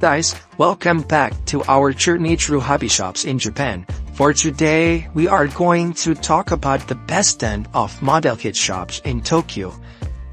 guys, welcome back to our journey through hobby shops in Japan. For today, we are going to talk about the best 10 of model kit shops in Tokyo.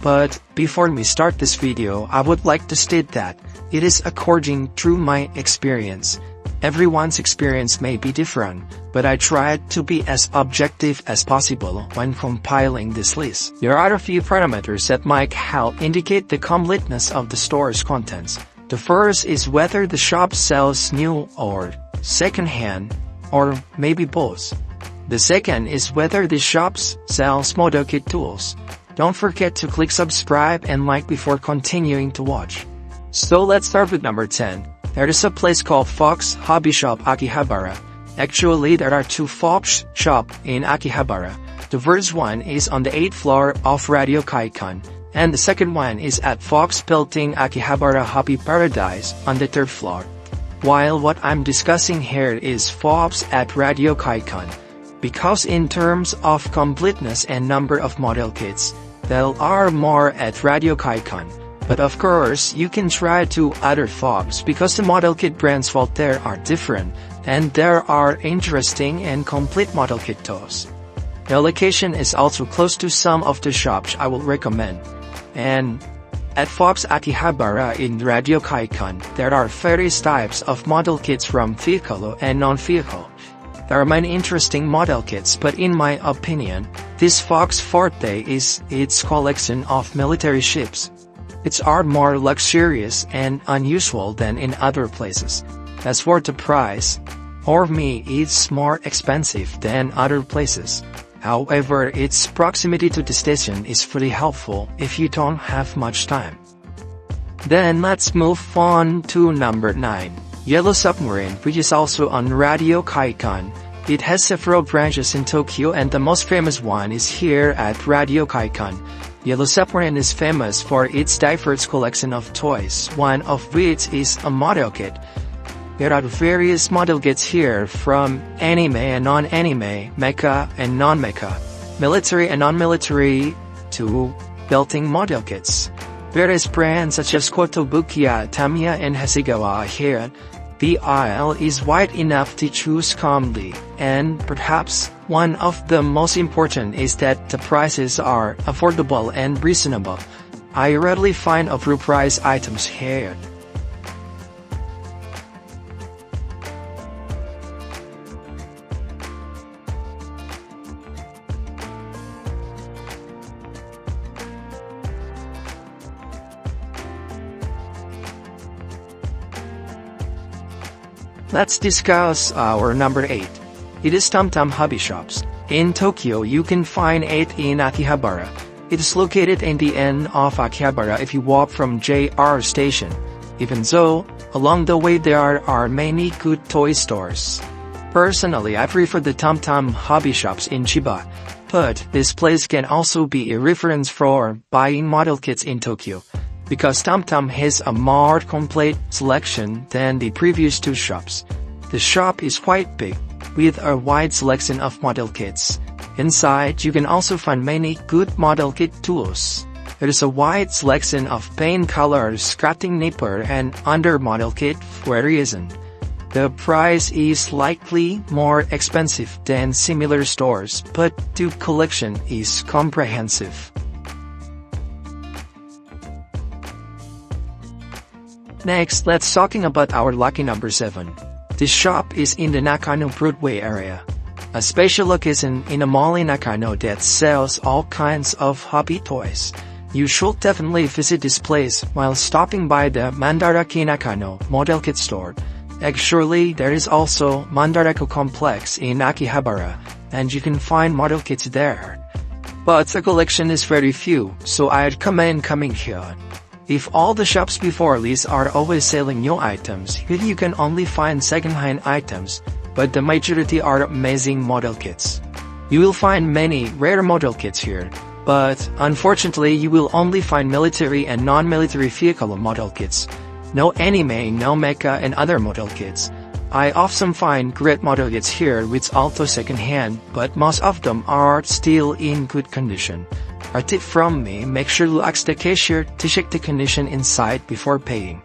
But before we start this video, I would like to state that it is according to my experience. Everyone's experience may be different, but I tried to be as objective as possible when compiling this list. There are a few parameters that might help indicate the completeness of the store's contents. The first is whether the shop sells new or second-hand, or maybe both. The second is whether the shop sells model kit tools. Don't forget to click subscribe and like before continuing to watch. So let's start with number 10. There is a place called Fox Hobby Shop Akihabara. Actually, there are two Fox shops in Akihabara. The first one is on the 8th floor of Radio Kaikan, and the second one is at Fox Building Akihabara Hobby Paradise on the 3rd floor. While what I'm discussing here is Fox at Radio Kaikan, because in terms of completeness and number of model kits, there are more at Radio Kaikan. But of course, you can try to other FOBs because the model kit brands out there are different, and there are interesting and complete model kit tools. The location is also close to some of the shops I will recommend. And at Fox Akihabara in Radio Kaikan, there are various types of model kits from vehicle and non-vehicle. There are many interesting model kits, but in my opinion, this Fox forte is its collection of military ships. It's are more luxurious and unusual than in other places. As for the price, for me it's more expensive than other places. However, its proximity to the station is pretty helpful if you don't have much time. Then let's move on to number 9. Yellow Submarine, which is also on Radio Kaikan. It has several branches in Tokyo and the most famous one is here at Radio Kaikan. Yellow Submarine is famous for its diverse collection of toys, one of which is a model kit. There are various model kits here from anime and non-anime, mecha and non-mecha, military and non-military, to building model kits. Various brands such as Kotobukiya, Tamia and Hasegawa are here. The aisle is wide enough to choose calmly, and perhaps one of the most important is that the prices are affordable and reasonable. I rarely find overpriced items here. Let's discuss our number 8. It is TomTom Hobby Shops. In Tokyo, you can find 8 in Akihabara. It is located in the end of Akihabara if you walk from JR station. Even so, along the way there are many good toy stores. Personally, I prefer the TomTom Hobby Shops in Chiba, but this place can also be a reference for buying model kits in Tokyo, because TomTom has a more complete selection than the previous two shops. The shop is quite big, with a wide selection of model kits. Inside, you can also find many good model kit tools. There is a wide selection of paint colors, cutting nipper and under model kit variation. The price is slightly more expensive than similar stores, but the collection is comprehensive. Next, let's talking about our lucky number 7. This shop is in the Nakano Broadway area, a special location in a mall in Nakano that sells all kinds of hobby toys. You should definitely visit this place while stopping by the Mandara Nakano model kit store. Actually, there is also Mandara Kako complex in Akihabara, and you can find model kits there. But the collection is very few, so I'd recommend coming here. If all the shops before this are always selling new items, here you can only find second-hand items, but the majority are amazing model kits. You will find many rare model kits here, but unfortunately you will only find military and non-military vehicle model kits. No anime, no mecha and other model kits. I often find great model kits here which also second-hand, but most of them are still in good condition. A tip from me, make sure to ask the cashier to check the condition inside before paying.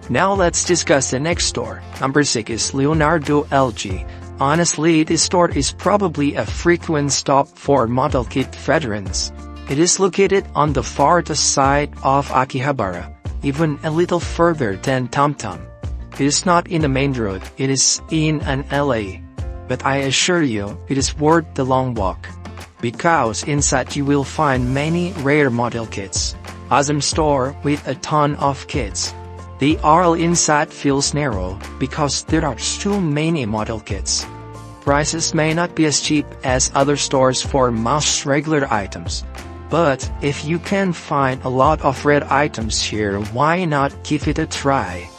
Now let's discuss the next store. Number 6 is Leonardo LG. Honestly, this store is probably a frequent stop for model kit veterans. It is located on the farthest side of Akihabara, even a little further than TomTom. It is not in the main road, it is in an alley. But I assure you, it is worth the long walk. Because inside you will find many rare model kits. Awesome store with a ton of kits. The aisle inside feels narrow because there are too many model kits. Prices may not be as cheap as other stores for most regular items. But if you can find a lot of rare items here, why not give it a try?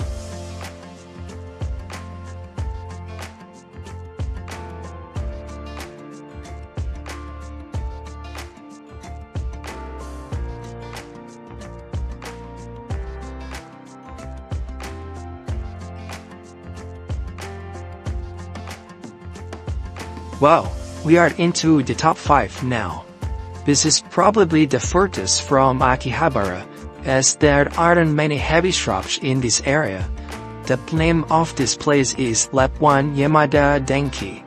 Wow, we are into the top 5 now. This is probably the furthest from Akihabara, as there aren't many heavy shops in this area. The name of this place is One Y Dani.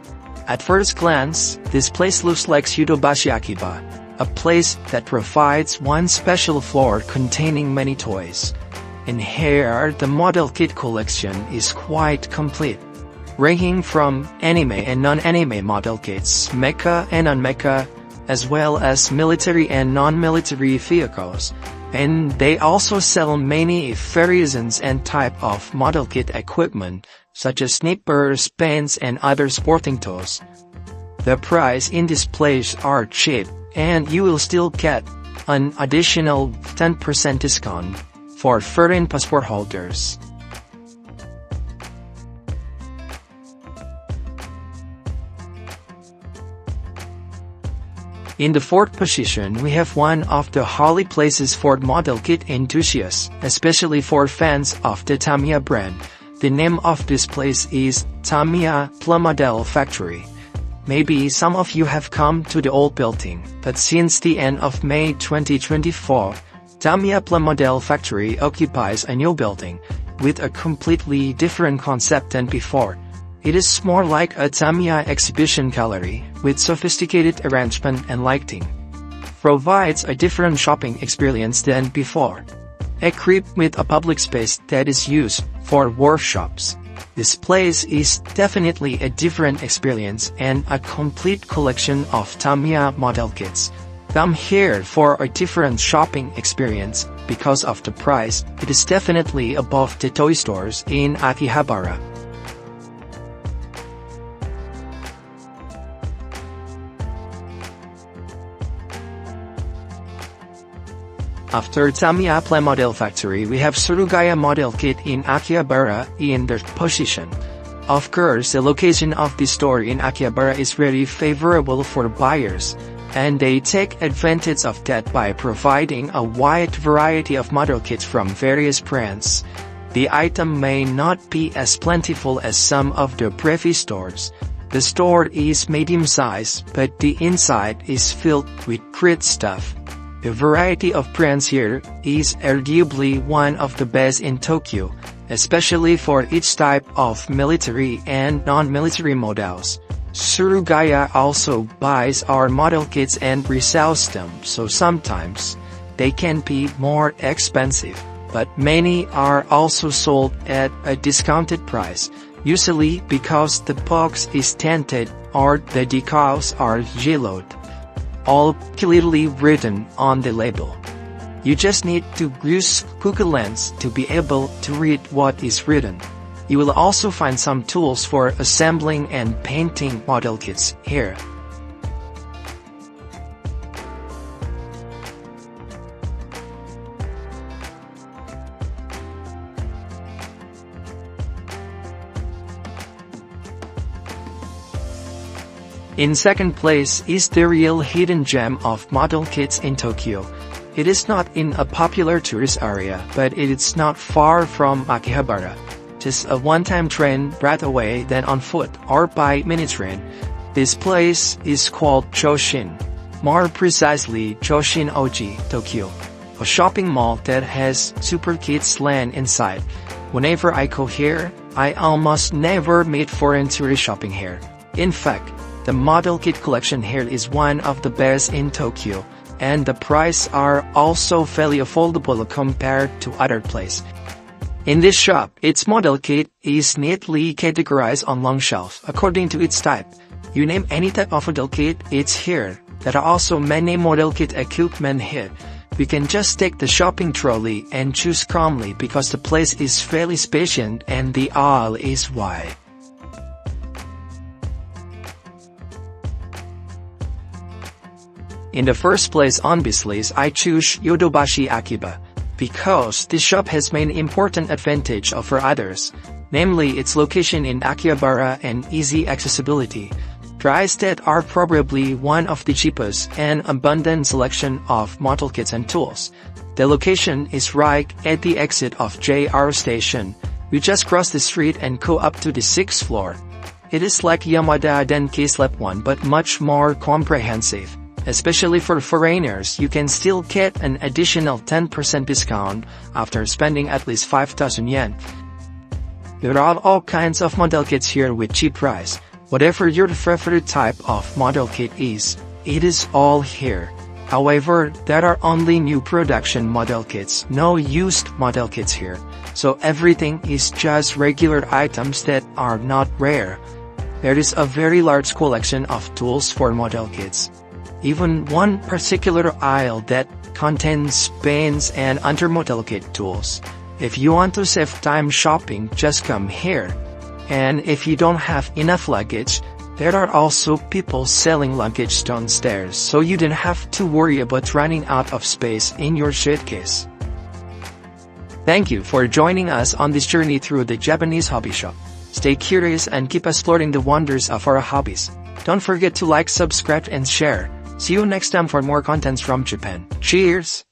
At first glance, this place looks like Yodashi Akiba, a place that provides one special floor containing many toys. In here, the model kit collection is quite complete, ranging from anime and non-anime model kits, mecha and non-mecha, as well as military and non-military vehicles. And they also sell many variations and type of model kit equipment, such as snippers, pens, and other sporting tools. The price in this place are cheap, and you will still get an additional 10% discount for foreign passport holders. In the 4th position, we have one of the holy places for model kit enthusiasts, especially for fans of the Tamia brand. The name of this place is Tamia Model Factory. Maybe some of you have come to the old building, but since the end of May 2024, Tamia Model Factory occupies a new building, with a completely different concept than before. It is more like a Tamia exhibition gallery, with sophisticated arrangement and lighting. Provides a different shopping experience than before. Equipped with a public space that is used for workshops. This place is definitely a different experience and a complete collection of Tamia model kits. Come here for a different shopping experience. Because of the price, it is definitely above the toy stores in Akihabara. After Tamia Model Factory, we have Sugaya Model Kit in Akihabara in third position. Of course, the location of this store in Akihabara is very favorable for buyers, and they take advantage of that by providing a wide variety of model kits from various brands. The item may not be as plentiful as some of the previous stores. The store is medium-sized, but the inside is filled with great stuff. The variety of brands here is arguably one of the best in Tokyo, especially for each type of military and non-military models. Sugaya also buys our model kits and resells them, so sometimes they can be more expensive, but many are also sold at a discounted price, usually because the box is tinted or the decals are yellowed. All clearly written on the label. You just need to use Google Lens to be able to read what is written. You will also find some tools for assembling and painting model kits here. In second place is the real hidden gem of model kits in Tokyo. It is not in a popular tourist area, but it is not far from Akihabara. Just a one-time train right away, then on foot or by mini-train. This place is called Choshin. More precisely, Choshin-oji, Tokyo. A shopping mall that has super kids land inside. Whenever I go here, I almost never meet foreign tourists shopping here. In fact, the model kit collection here is one of the best in Tokyo, and the prices are also fairly affordable compared to other places. In this shop, its model kit is neatly categorized on long shelf according to its type. You name any type of model kit, it's here. There are also many model kit equipment here. You can just take the shopping trolley and choose calmly because the place is fairly spacious and the aisle is wide. In the first place on this list I choose Yodashi Akiba, because this shop has many important advantage over others, namely its location in Akihabara and easy accessibility. Prices that are probably one of the cheapest and abundant selection of model kits and tools. The location is right at the exit of JR station. You just cross the street and go up to the 6th floor. It is like Yamada Denki Slep 1 but much more comprehensive. Especially for foreigners, you can still get an additional 10% discount after spending at least 5,000 yen. There are all kinds of model kits here with cheap price. Whatever your favorite type of model kit is, it is all here. However, there are only new production model kits, no used model kits here. So everything is just regular items that are not rare. There is a very large collection of tools for model kits. Even one particular aisle that contains paints and other model kit tools. If you want to save time shopping, just come here. And if you don't have enough luggage, there are also people selling luggage downstairs, so you don't have to worry about running out of space in your suitcase. Thank you for joining us on this journey through the Japanese hobby shop. Stay curious and keep exploring the wonders of our hobbies. Don't forget to like, subscribe and share. See you next time for more contents from Japan. Cheers!